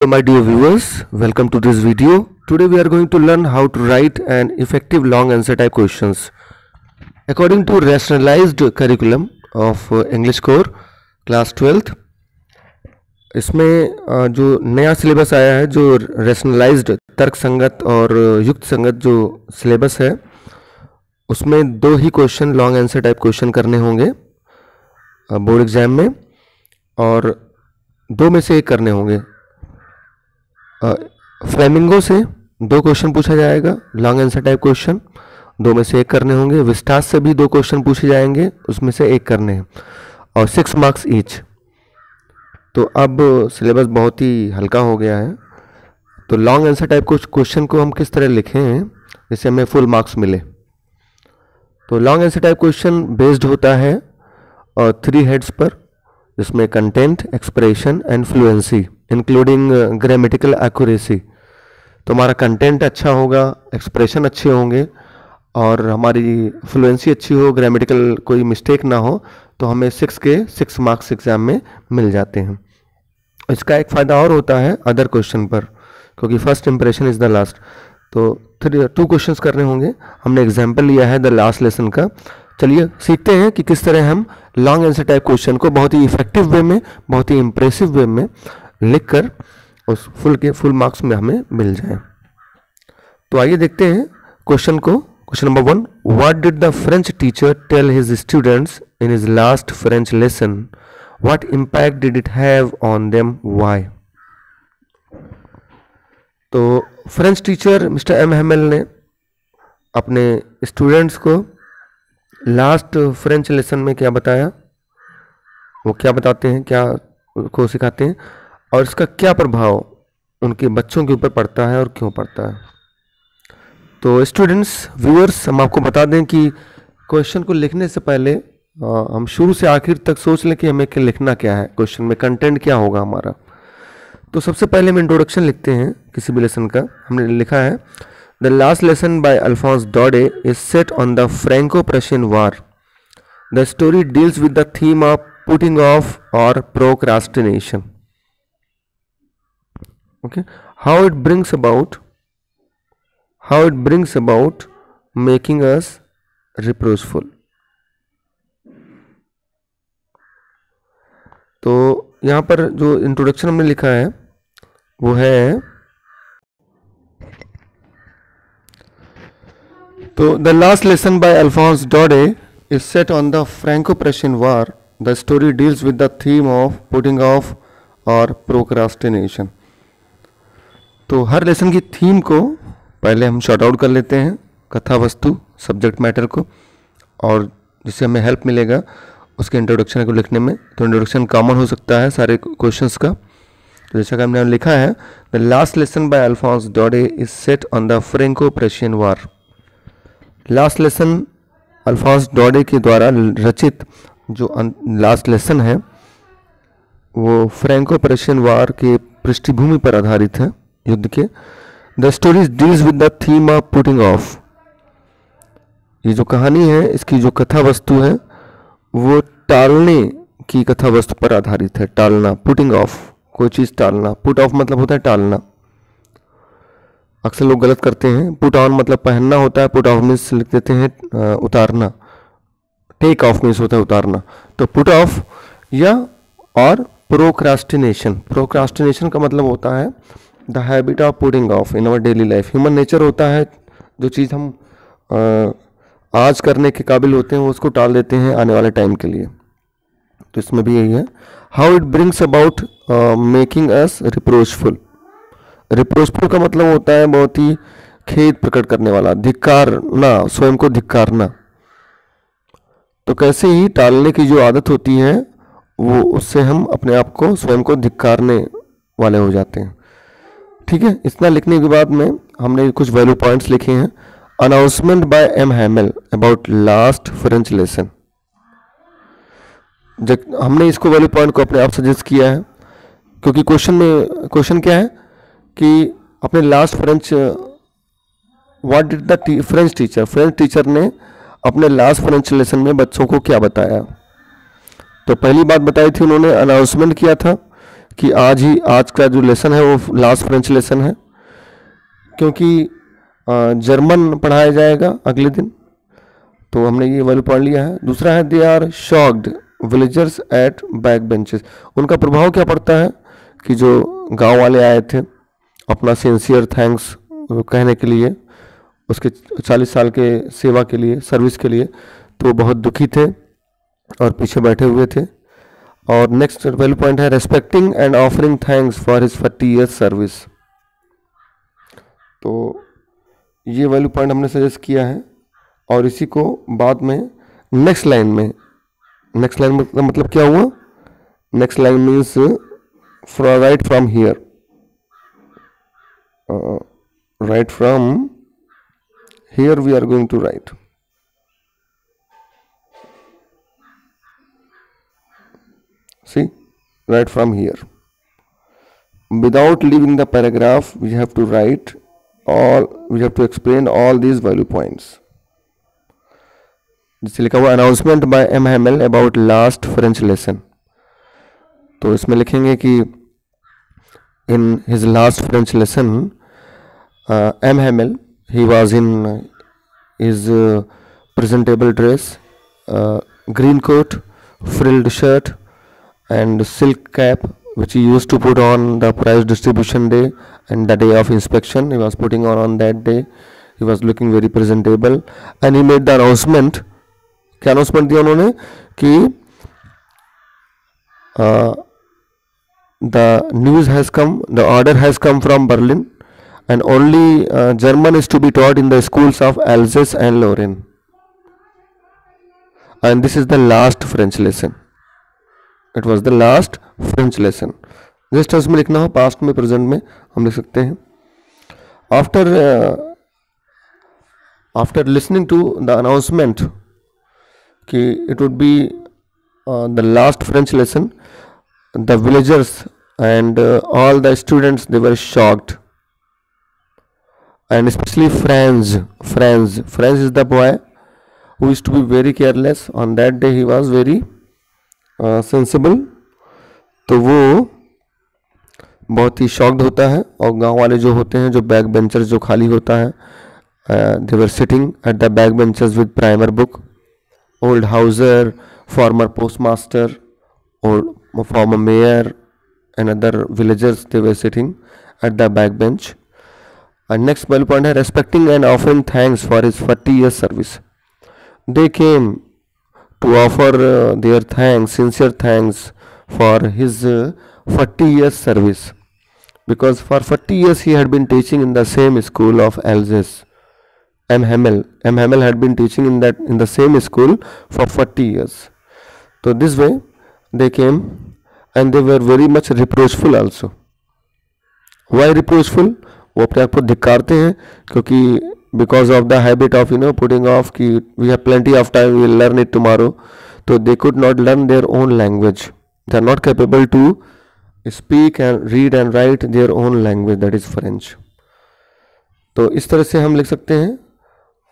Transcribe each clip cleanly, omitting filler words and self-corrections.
My dear viewers, welcome to this video. Today we are going to learn how to write an effective long answer type questions. According to rationalized curriculum of English core class 12th, इसमें जो नया syllabus आया है, जो rationalised तर्क संगत और युक्त संगत जो सिलेबस है, उसमें दो ही question long answer type question करने होंगे बोर्ड एग्जाम में, और दो में से एक करने होंगे. फ्लेमिंगो से दो क्वेश्चन पूछा जाएगा लॉन्ग आंसर टाइप क्वेश्चन, दो में से एक करने होंगे. विस्टास से भी दो क्वेश्चन पूछे जाएंगे, उसमें से एक करने हैं, और 6 मार्क्स ईच. तो अब सिलेबस बहुत ही हल्का हो गया है. तो लॉन्ग आंसर टाइप क्वेश्चन को हम किस तरह लिखें जिससे हमें फुल मार्क्स मिले. तो long answer type question based होता है 3 हेड्स पर, जिसमें content, expression and fluency including grammatical accuracy. तो हमारा कंटेंट अच्छा होगा, एक्सप्रेशन अच्छे होंगे और हमारी फ्लुएंसी अच्छी हो, ग्रामेटिकल कोई मिस्टेक ना हो, तो हमें 6 के 6 मार्क्स एग्जाम में मिल जाते हैं. इसका एक फ़ायदा और होता है अदर क्वेश्चन पर, क्योंकि first impression is the last. तो 2 क्वेश्चंस करने होंगे. हमने एग्जाम्पल लिया है द लास्ट लेसन का. चलिए सीखते हैं कि किस तरह हम लॉन्ग आंसर टाइप क्वेश्चन को बहुत ही इफेक्टिव वे में, बहुत ही इंप्रेसिव वे में लिखकर उस फुल मार्क्स में हमें मिल जाए. तो आइए देखते हैं क्वेश्चन को. Question number 1, what did the French teacher tell his students in his last French lesson? What impact did it have on them? Why? तो French teacher mister M Hamel ने अपने स्टूडेंट्स को लास्ट फ्रेंच लेसन में क्या बताया, वो क्या बताते हैं, क्या को सिखाते हैं, और इसका क्या प्रभाव उनके बच्चों के ऊपर पड़ता है और क्यों पड़ता है. तो स्टूडेंट्स, व्यूअर्स, हम आपको बता दें कि क्वेश्चन को लिखने से पहले हम शुरू से आखिर तक सोच लें कि हमें लिखना क्या है, क्वेश्चन में कंटेंट क्या होगा हमारा. तो सबसे पहले हम इंट्रोडक्शन लिखते हैं किसी भी लेसन का. हमने लिखा है the last lesson by Alphonse Daudet is set on the Franco Prussian war. The story deals with the theme of putting off और procrastination. Okay, how it brings about making us reproachful. तो यहाँ पर जो introduction हमने लिखा है वो है, तो the last lesson by Alphonse Daudet is set on the Franco Prussian war. The story deals with the theme of putting off और प्रोक्रास्टिनेशन. तो हर लेसन की थीम को पहले हम शॉर्ट आउट कर लेते हैं, कथा वस्तु, सब्जेक्ट मैटर को, और जिससे हमें हेल्प मिलेगा उसके इंट्रोडक्शन को लिखने में. तो इंट्रोडक्शन कॉमन हो सकता है सारे क्वेश्चंस का. तो जैसा कि हमने लिखा है the last lesson by Alphonse Daudet is set on the Franco Prussian war. Last lesson Alphonse Daudet के द्वारा रचित जो लास्ट लेसन है वो फ्रैंको-प्रशियन वार के पृष्ठभूमि पर आधारित है, युद्ध के. The stories deals with the theme of putting of. ये जो कहानी है, इसकी जो कथा वस्तु है वो टालने की कथा वस्तु पर आधारित है. टालना, पुटिंग ऑफ, कोई चीज़ टालना. पुट ऑफ मतलब होता है टालना. अक्सर लोग गलत करते हैं. पुट ऑन मतलब पहनना होता है, पुट ऑफ मीन्स लिख देते हैं उतारना. टेक ऑफ मीन्स होता है उतारना. तो पुट ऑफ या और प्रोक्रास्टिनेशन. प्रोक्रास्टिनेशन का मतलब होता है the habit of putting off in our daily life. Human nature होता है, जो चीज़ हम आज करने के काबिल होते हैं वो उसको टाल देते हैं आने वाले टाइम के लिए. तो इसमें भी यही है. How it brings about making us reproachful. Reproachful का मतलब होता है बहुत ही खेद प्रकट करने वाला, धिक्कारना, स्वयं को धिक्कारना. तो कैसे ही टालने की जो आदत होती है वो, उससे हम अपने आप को, स्वयं को धिक्कारने वाले हो जाते हैं. ठीक है. इतना लिखने के बाद में हमने कुछ वैल्यू पॉइंट्स लिखे हैं. Announcement by M Hamel about last French lesson. हमने इसको वैल्यू पॉइंट को अपने आप सजेस्ट किया है, क्योंकि क्वेश्चन क्या है कि अपने last French, what did the French teacher ने अपने लास्ट फ्रेंच लेसन में बच्चों को क्या बताया. तो पहली बात बताई थी, उन्होंने अनाउंसमेंट किया था कि आज का जो लेसन है वो लास्ट फ्रेंच लेसन है, क्योंकि जर्मन पढ़ाया जाएगा अगले दिन, तो हमने ये वैल्यू पढ़ लिया है। दूसरा है they are shocked villagers at back benches. उनका प्रभाव क्या पड़ता है कि जो गांव वाले आए थे अपना सिंसियर थैंक्स कहने के लिए उसके 40 साल के सेवा के लिए, सर्विस के लिए, तो बहुत दुखी थे और पीछे बैठे हुए थे। और नेक्स्ट वैल्यू पॉइंट है respecting and offering thanks for his 40 years service. तो ये वैल्यू पॉइंट हमने सजेस्ट किया है, और इसी को बाद में नेक्स्ट लाइन में मतलब क्या हुआ, next line means right from here, right from here we are going to write. See, right from here. Without leaving the paragraph, we have to write all. We have to explain all these value points. जिससे लिखा हुआ announcement by M Hamel about last French lesson. तो इसमें लिखेंगे कि in his last French lesson M Hamel he was in his presentable dress, green coat, frilled shirt and silk cap which he used to put on the prize distribution day and the day of inspection. He was putting on that day. He was looking very presentable and he made the announcement. क्या announcement दिया उन्होंने कि the news has come, the order has come from Berlin and only German is to be taught in the schools of Alsace and Lorraine, and this is the last French lesson. It was the last French lesson. जिस tense में लिखना हो, past में, present में हम लिख सकते हैं। After listening to the announcement कि it would be the last French lesson, the villagers and all the students they were shocked and specially Franz is the boy who is to be very careless. On that day he was very sensible, तो वो बहुत ही shocked होता है। और गांव वाले जो होते हैं, जो बैक बेंचर्स जो खाली होता है, they were sitting at the back benchers with primer book, old Hauser, former postmaster, old former mayor and other villagers, they were sitting at the back bench. And next value point है respecting and offering thanks for his 40 years service. They came to offer their thanks, sincere thanks for his 40 years service, because for 40 years he had been teaching in the same school of Alsace. M. Hamel had been teaching in the same school for 40 years. So this way they came and they were very much reproachful also. Why reproachful? वो अपने आप को धिक्कारते हैं, क्योंकि because of the habit of putting off कि we have plenty of time, we will learn it tomorrow, so they could not learn their own language. They are not capable to speak and read and write their own language, that is French. तो इस तरह से हम लिख सकते हैं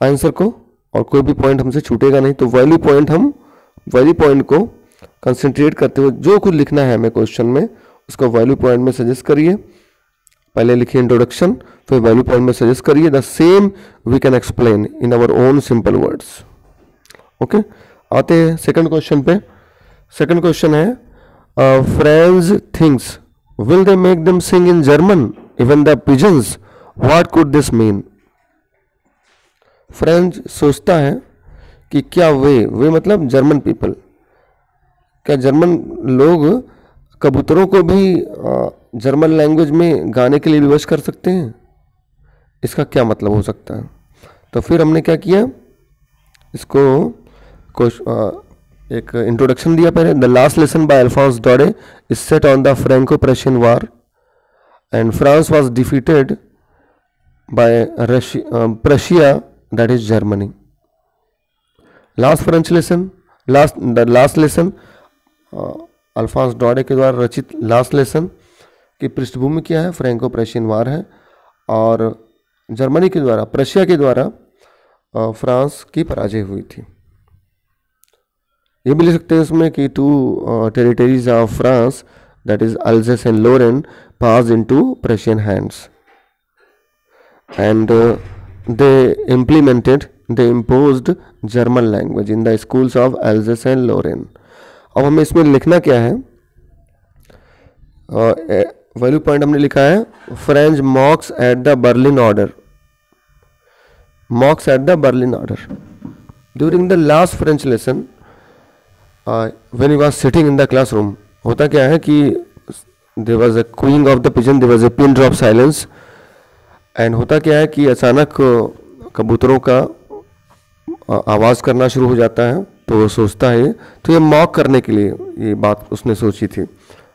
answer को, और कोई भी पॉइंट हमसे छूटेगा नहीं। तो वैल्यू पॉइंट को कंसंट्रेट करते हुए जो कुछ लिखना है हमें क्वेश्चन में, उसको वैल्यू पॉइंट में सजेस्ट करिए। पहले लिखिए इंट्रोडक्शन, फिर वैल्यू पॉइंट में सजेस्ट करिए। The same we can explain in our own simple words. Okay, आते हैं सेकंड क्वेश्चन पे। सेकंड क्वेश्चन है French thinks will they make them sing in German even the pigeons, what could this mean. French सोचता है कि क्या वे मतलब German people, क्या जर्मन लोग कबूतरों को भी जर्मन लैंग्वेज में गाने के लिए विवश कर सकते हैं, इसका क्या मतलब हो सकता है। तो फिर हमने क्या किया, इसको एक इंट्रोडक्शन दिया पहले। The last lesson by Alphonse Daudet is set on the Franco Prussian war and France was defeated by Prussia, that is Germany. Last French lesson, the last lesson Alphonse Daudet के द्वारा रचित last lesson की पृष्ठभूमि क्या है, Franco Prussian वार है, और Germany के द्वारा, प्रशिया के द्वारा फ्रांस की पराजय हुई थी। ये भी लिख सकते हैं इसमें कि 2 territories of France that is Alsace and Lorraine, passed into Prussian hands, and they imposed German language in the schools of Alsace and Lorraine. अब हमें इसमें लिखना क्या है? वैल्यू पॉइंट हमने लिखा है French mocks at the Berlin order. Mocks at the Berlin order. During the last French lesson when he was sitting in the classroom, होता क्या है कि there was a cooing of the pigeon, there was a pin drop silence, and होता क्या है कि अचानक कबूतरों का आवाज़ करना शुरू हो जाता है. तो वो सोचता है, तो ये मॉक करने के लिए ये बात उसने सोची थी.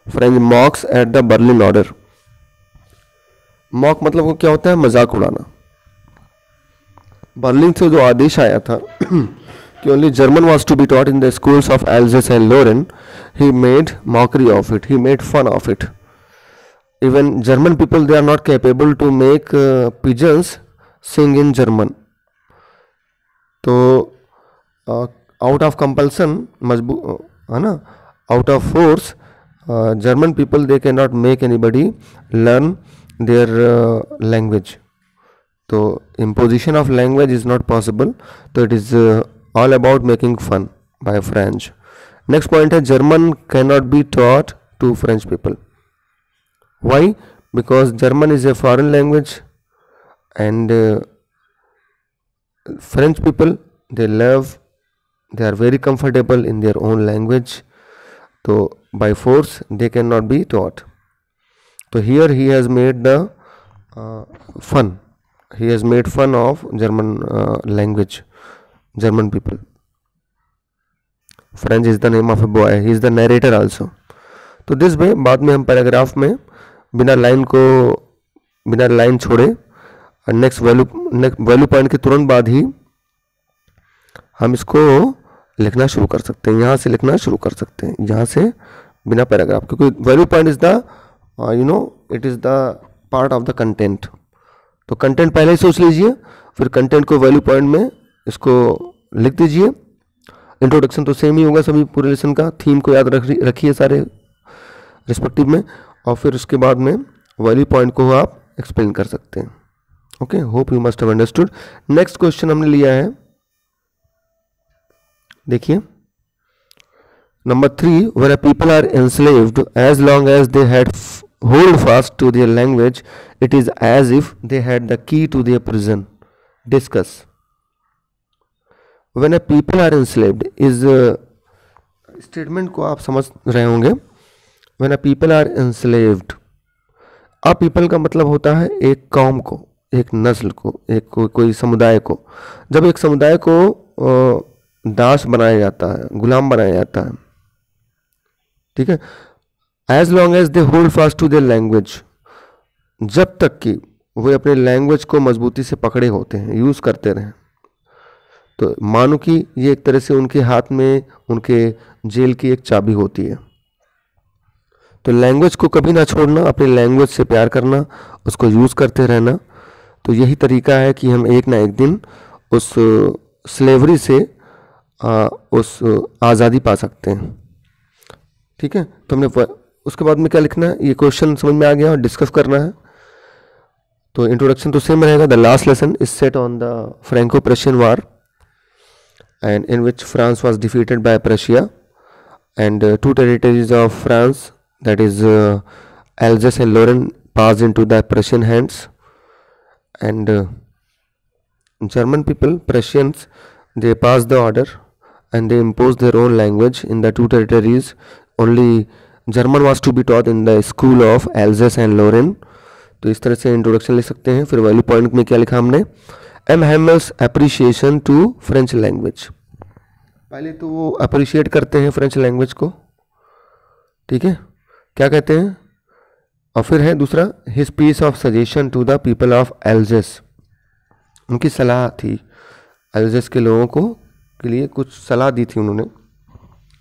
French mocks at the Berlin order. Mock मतलब वो क्या होता है? मजाक उड़ाना. बर्लिन से जो आदेश आया था कि only German was to be taught in the schools of Alsace and Lorraine, he made mockery of it, he made fun of it. Even German people, they are not capable to make pigeons sing in German. तो out of compulsion, है ना, out of force, German people, they cannot make anybody learn their language. तो imposition of language is not possible. तो it is all about making fun by French. Next point है German cannot be taught to French people. Why? Because German is a foreign language, and French people, they are very comfortable in their own language. So by force they cannot be taught. So here he has made the fun. He has made fun of German language, German people. French is the name of a boy. He is the narrator also. तो this way बाद में हम paragraph में बिना line छोड़े next value point के तुरंत बाद ही हम इसको लिखना शुरू कर सकते हैं. यहाँ से लिखना शुरू कर सकते हैं, यहाँ से बिना पैराग्राफ, क्योंकि value point is the it is the part of the content. तो कंटेंट पहले ही सोच लीजिए, फिर कंटेंट को वैल्यू पॉइंट में इसको लिख दीजिए. इंट्रोडक्शन तो सेम ही होगा सभी पूरे लेसन का. थीम को याद रखिए सारे रिस्पेक्टिव में, और फिर उसके बाद में वैल्यू पॉइंट को आप एक्सप्लेन कर सकते हैं. Okay, hope you must have understood. Next question हमने लिया है, देखिए number 3. Where people are enslaved as long as they had hold fast to their language, it is as if they had the key to their prison. Discuss. When a people are enslaved is statement को आप समझ रहे होंगे. When a people are enslaved, a people का मतलब होता है एक कौम को, एक नस्ल को, एक कोई समुदाय को. जब एक समुदाय को दास बनाया जाता है, गुलाम बनाया जाता है, ठीक है, as long as they hold fast to their language, जब तक कि वे अपने लैंग्वेज को मजबूती से पकड़े होते हैं, यूज़ करते रहें. तो मानो कि ये एक तरह से उनके हाथ में उनके जेल की एक चाबी होती है. तो लैंग्वेज को कभी ना छोड़ना, अपने लैंग्वेज से प्यार करना, उसको यूज़ करते रहना. तो यही तरीका है कि हम एक ना एक दिन उस स्लेवरी से उस आज़ादी पा सकते हैं. ठीक है, तो हमने उसके बाद में क्या लिखना है, ये क्वेश्चन समझ में आ गया और डिस्कस करना है. तो इंट्रोडक्शन तो सेम रहेगा. The last lesson is set on the Franco Prussian war, and in which France was defeated by Prussia, and 2 territories of France, that is Alsace and Lorraine, passed into the Prussian hands. And German people, Prussians, they passed the order and they imposed their own language in the 2 territories. Only German was to be taught in the school of Alsace and Lorraine. तो इस तरह से introduction लिख सकते हैं. फिर value point में क्या लिखा हमने, M Hamel's appreciation to French language. पहले तो वो अप्रिशिएट करते हैं फ्रेंच लैंग्वेज को, ठीक है, क्या कहते हैं. और फिर है दूसरा, his piece of suggestion to the people of Alsace. उनकी सलाह थी, एल्जेस के लोगों को के लिए कुछ सलाह दी थी उन्होंने,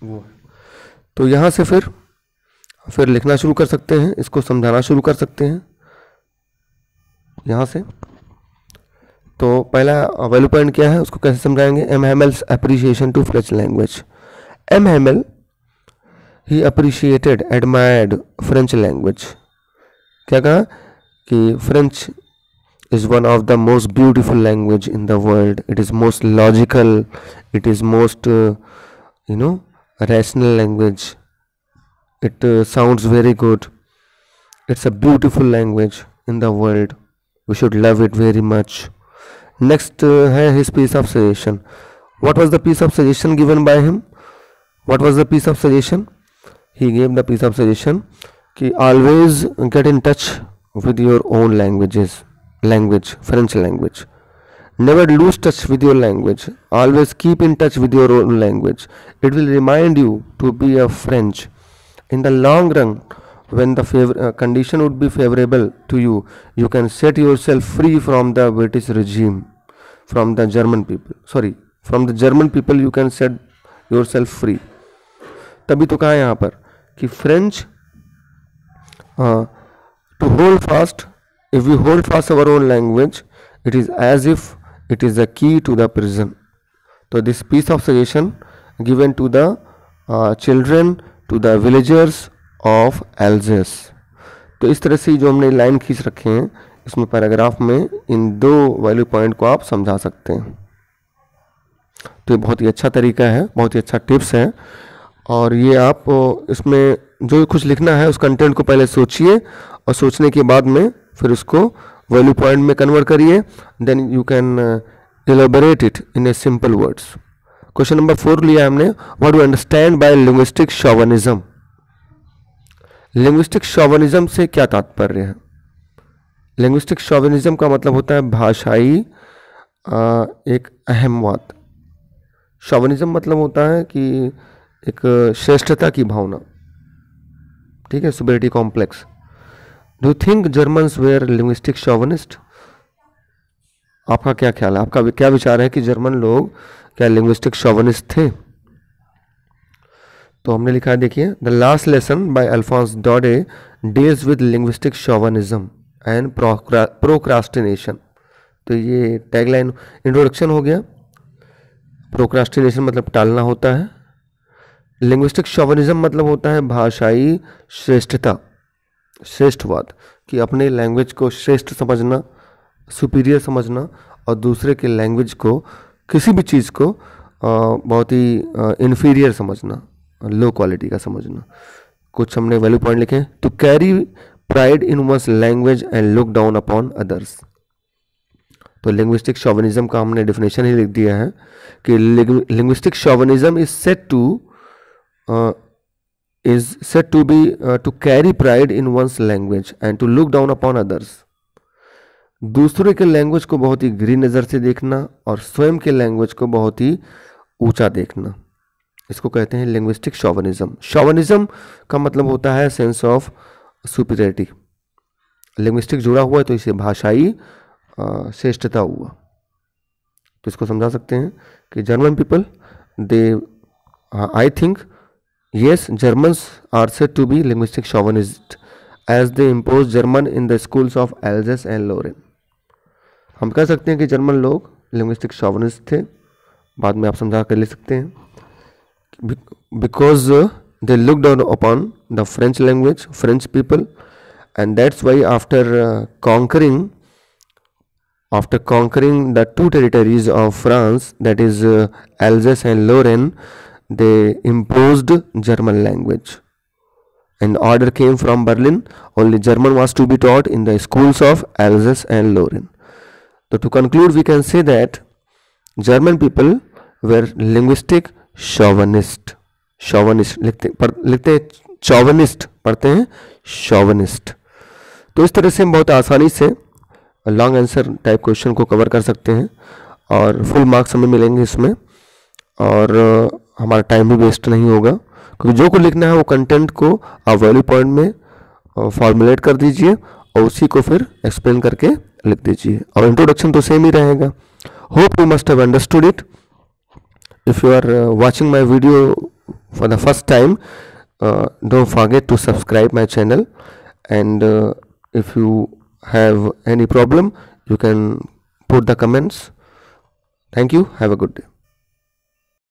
वो. तो यहाँ से फिर लिखना शुरू कर सकते हैं, इसको समझाना शुरू कर सकते हैं यहाँ से. तो पहला वैल्यू पॉइंट क्या है, उसको कैसे समझाएंगे. M Hamel's appreciation to French language. M Hamel he appreciated admired French language. क्या कहा कि French is one of the most beautiful language in the world. It is most logical, it is most rational language. It sounds very good. It's a beautiful language in the world. We should love it very much. Next है his piece of suggestion. What was the piece of suggestion given by him? What was the piece of suggestion? He gave the piece of suggestion कि always get in touch with your own language, French language. Never lose touch with your language. Always keep in touch with your own language. It will remind you to be a French. In the long run, when the condition would be favorable to you, you can set yourself free from the British regime, from the German people. Sorry, from the German people you can set yourself free. तभी तो कहा यहाँ पर कि French to hold fast. If we hold fast our own language, it is as if it is the key to the prison. So this piece of suggestion given to the children, to the villagers of Alsace. तो इस तरह से जो हमने line खींच रखे हैं इसमें पैराग्राफ में इन दो वैल्यू पॉइंट को आप समझा सकते हैं। तो ये बहुत ही अच्छा तरीका है, बहुत ही अच्छा टिप्स है। और ये आप इसमें जो कुछ लिखना है उस कंटेंट को पहले सोचिए और सोचने के बाद में फिर उसको वैल्यू पॉइंट में कन्वर्ट करिए, then you can elaborate it in a simple words. Question number 4 लिया हमने, what do understand by linguistic chauvinism. Linguistic chauvinism से क्या तात्पर्य है? लिंग्विस्टिक शॉविनिज्म का मतलब होता है भाषाई एक अहमवाद। शॉविनिज्म मतलब होता है कि एक श्रेष्ठता की भावना, ठीक है, superiority complex. Do think Germans were linguistic chauvinist? आपका क्या ख्याल है, आपका क्या विचार है कि जर्मन लोग क्या लिंग्विस्टिक शॉविनिस्ट थे? तो हमने लिखा है, देखिए, the last lesson by Alphonse Daudet deals with linguistic chauvinism and procrastination. तो ये टैगलाइन इंट्रोडक्शन हो गया। प्रोक्रास्टिनेशन मतलब टालना होता है। लिंग्विस्टिक शॉविनिज्म मतलब होता है भाषाई श्रेष्ठता, श्रेष्ठवाद, कि अपने लैंग्वेज को श्रेष्ठ समझना, सुपीरियर समझना और दूसरे के लैंग्वेज को, किसी भी चीज़ को बहुत ही इन्फीरियर समझना, लो क्वालिटी का समझना। कुछ हमने वैल्यू पॉइंट लिखे, to carry pride in one's language and look down upon others. तो लिंग्विस्टिक शॉविनिज्म का हमने डेफिनेशन ही लिख दिया है कि linguistic chauvinism is said to be to carry pride in one's language and to look down upon others. दूसरे के लैंग्वेज को बहुत ही गिरी नज़र से देखना और स्वयं के लैंग्वेज को बहुत ही ऊंचा देखना, इसको कहते हैं लिंग्विस्टिक शॉविनिज्म। शॉविनिज्म का मतलब होता है सेंस ऑफ सुपीरियरिटी। लिंग्विस्टिक जुड़ा हुआ है तो इसे भाषाई श्रेष्ठता हुआ। तो इसको समझा सकते हैं कि German people they I think yes, Germans are said to be linguistic chauvinists as they imposed German in the schools of Alsace and Lorraine. हम कह सकते हैं कि जर्मन लोग लिंग्विस्टिक शॉविनिस्ट थे, बाद में आप समझा कर ले सकते हैं, because they looked down upon the French language, French people, and that's why after conquering the two territories of France, that is Alsace and Lorraine, they imposed German language and order came from Berlin. Only German was to be taught in the schools of Alsace and Lorraine. So to conclude, we can say that German people were linguistic chauvinist. chauvinist लिखते हैं chauvinist, पढ़ते हैं chauvinist। तो इस तरह से हम बहुत आसानी से लॉन्ग आंसर टाइप क्वेश्चन को कवर कर सकते हैं और फुल मार्क्स हमें मिलेंगे इसमें, और हमारा टाइम भी वेस्ट नहीं होगा, क्योंकि जो को लिखना है वो कंटेंट को आप वैल्यू पॉइंट में फॉर्मुलेट कर दीजिए और उसी को फिर एक्सप्लेन करके लिख दीजिए, और इंट्रोडक्शन तो सेम ही रहेगा। Hope you must have understood it. If you are watching my video for the first time, don't forget to subscribe my channel, and if you have any problem you can put the comments. Thank you. Have a good day.